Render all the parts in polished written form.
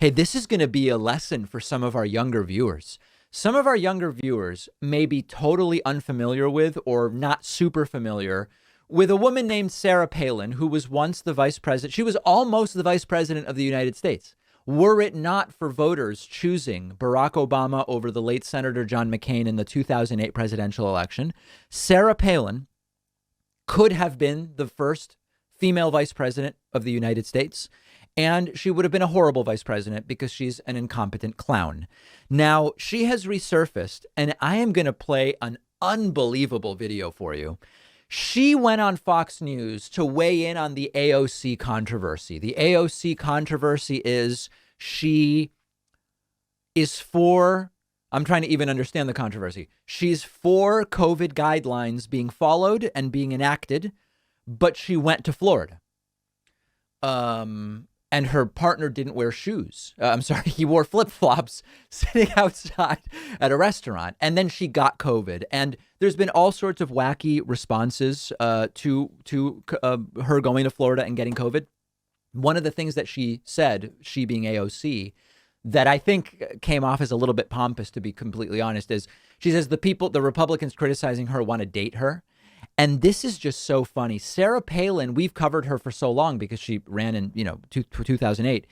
Hey, this is going to be a lesson for some of our younger viewers. Some of our younger viewers may be totally unfamiliar with or not super familiar with a woman named Sarah Palin, who was once the vice president. She was almost the vice president of the United States. Were it not for voters choosing Barack Obama over the late Senator John McCain in the 2008 presidential election, Sarah Palin could have been the first female vice president of the United States. And she would have been a horrible vice president because she's an incompetent clown. Now, she has resurfaced, and I am going to play an unbelievable video for you. She went on Fox News to weigh in on the AOC controversy. The AOC controversy is she is for, I'm trying to even understand the controversy. She's for COVID guidelines being followed and being enacted, but she went to Florida. And her partner didn't wear shoes. I'm sorry, he wore flip-flops sitting outside at a restaurant. And then she got COVID. And there's been all sorts of wacky responses to her going to Florida and getting COVID. One of the things that she said, she being AOC, that I think came off as a little bit pompous, to be completely honest, is she says the Republicans criticizing her want to date her. And this is just so funny. Sarah Palin, we've covered her for so long because she ran in, 2008.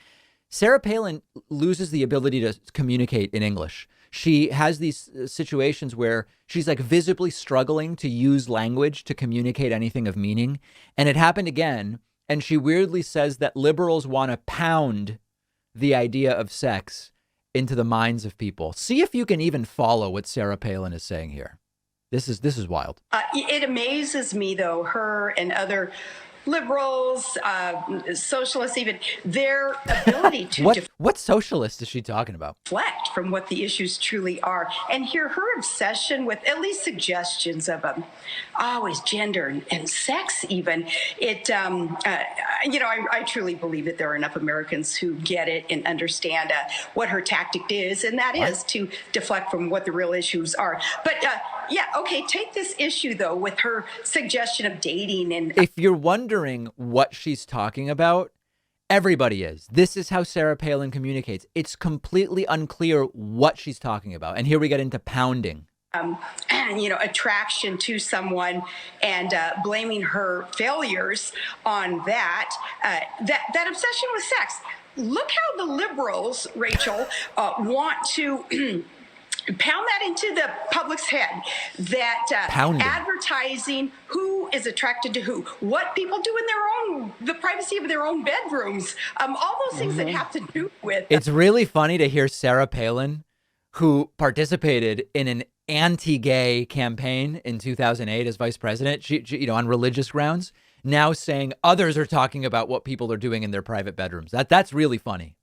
Sarah Palin loses the ability to communicate in English. She has these situations where she's like visibly struggling to use language to communicate anything of meaning. And it happened again. And she weirdly says that liberals want to pound the idea of sex into the minds of people. See if you can even follow what Sarah Palin is saying here. This is wild. It amazes me, though, her and other liberals, socialists, even their ability to what socialist is she talking about? Deflect from what the issues truly are, and hear her obsession with at least suggestions of always gender and sex. Even it, I truly believe that there are enough Americans who get it and understand what her tactic is, and that is to deflect from what the real issues are. But take this issue though with her suggestion of dating, and if you're wondering what she's talking about, everybody is. This is how Sarah Palin communicates. It's completely unclear what she's talking about. And here we get into pounding. Attraction to someone and blaming her failures on that obsession with sex. Look how the liberals, Rachel, want to pound that into the public's head, that advertising who is attracted to who, what people do in the privacy of their own bedrooms, all those things that have to do with. It's really funny to hear Sarah Palin, who participated in an anti-gay campaign in 2008 as vice president, she on religious grounds, now saying others are talking about what people are doing in their private bedrooms. That's really funny.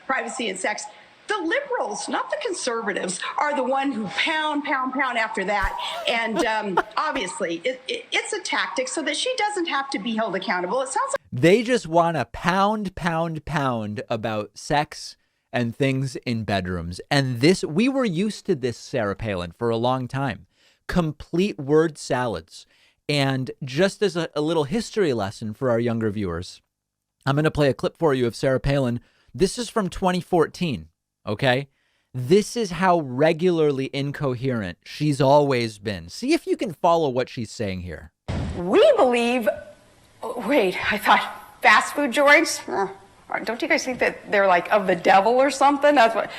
Privacy and sex. The liberals, not the conservatives, are the one who pound after that. And obviously, it's a tactic so that she doesn't have to be held accountable. It sounds like they just want to pound about sex and things in bedrooms. And we were used to this, Sarah Palin, for a long time. Complete word salads. And just as a little history lesson for our younger viewers, I'm going to play a clip for you of Sarah Palin. This is from 2014. OK, this is how regularly incoherent she's always been. See if you can follow what she's saying here. We believe. Wait, I thought fast food joints. Don't you guys think that they're like of the devil or something? That's what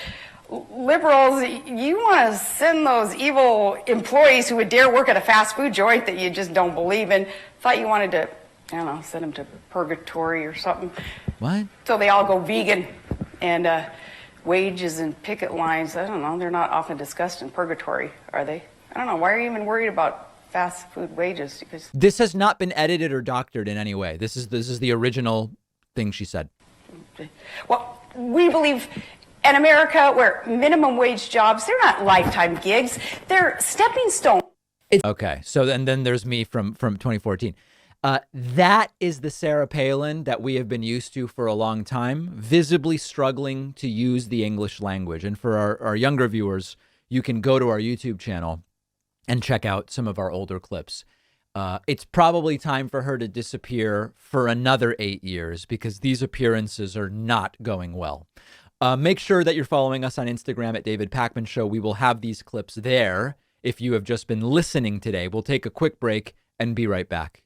liberals. You want to send those evil employees who would dare work at a fast food joint that you just don't believe in. Thought you wanted to, send them to purgatory or something. What? So they all go vegan and. Wages and picket lines, I don't know, they're not often discussed in purgatory, are they? I don't know. Why are you even worried about fast food wages? Because this has not been edited or doctored in any way. This is the original thing she said. Well, we believe in America where minimum wage jobs, they're not lifetime gigs. They're stepping stones. Okay, so then there's me from 2014. That is the Sarah Palin that we have been used to for a long time, visibly struggling to use the English language. And for our younger viewers, you can go to our YouTube channel and check out some of our older clips. It's probably time for her to disappear for another 8 years because these appearances are not going well. Make sure that you're following us on Instagram at David Pakman Show. We will have these clips there if you have just been listening today. We'll take a quick break and be right back.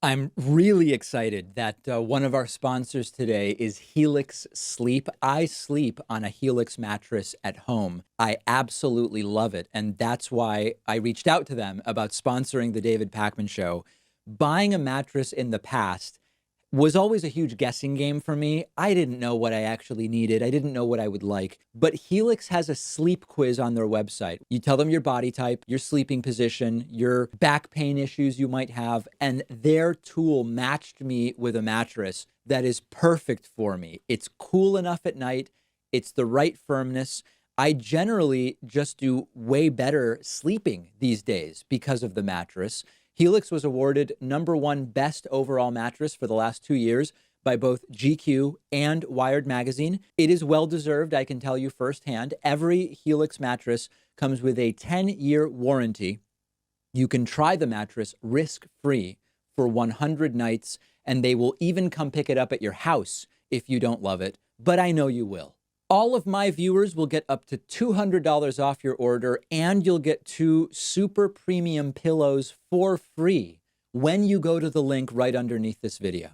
I'm really excited that one of our sponsors today is Helix Sleep. I sleep on a Helix mattress at home. I absolutely love it. And that's why I reached out to them about sponsoring the David Pakman Show. Buying a mattress in the past was always a huge guessing game for me. I didn't know what I actually needed. I didn't know what I would like. But Helix has a sleep quiz on their website. You tell them your body type, your sleeping position, your back pain issues you might have, and their tool matched me with a mattress that is perfect for me. It's cool enough at night. It's the right firmness. I generally just do way better sleeping these days because of the mattress. Helix was awarded #1 best overall mattress for the last 2 years by both GQ and Wired Magazine. It is well-deserved, I can tell you firsthand. Every Helix mattress comes with a 10-year warranty. You can try the mattress risk-free for 100 nights, and they will even come pick it up at your house if you don't love it, but I know you will. All of my viewers will get up to $200 off your order, and you'll get 2 super premium pillows for free when you go to the link right underneath this video.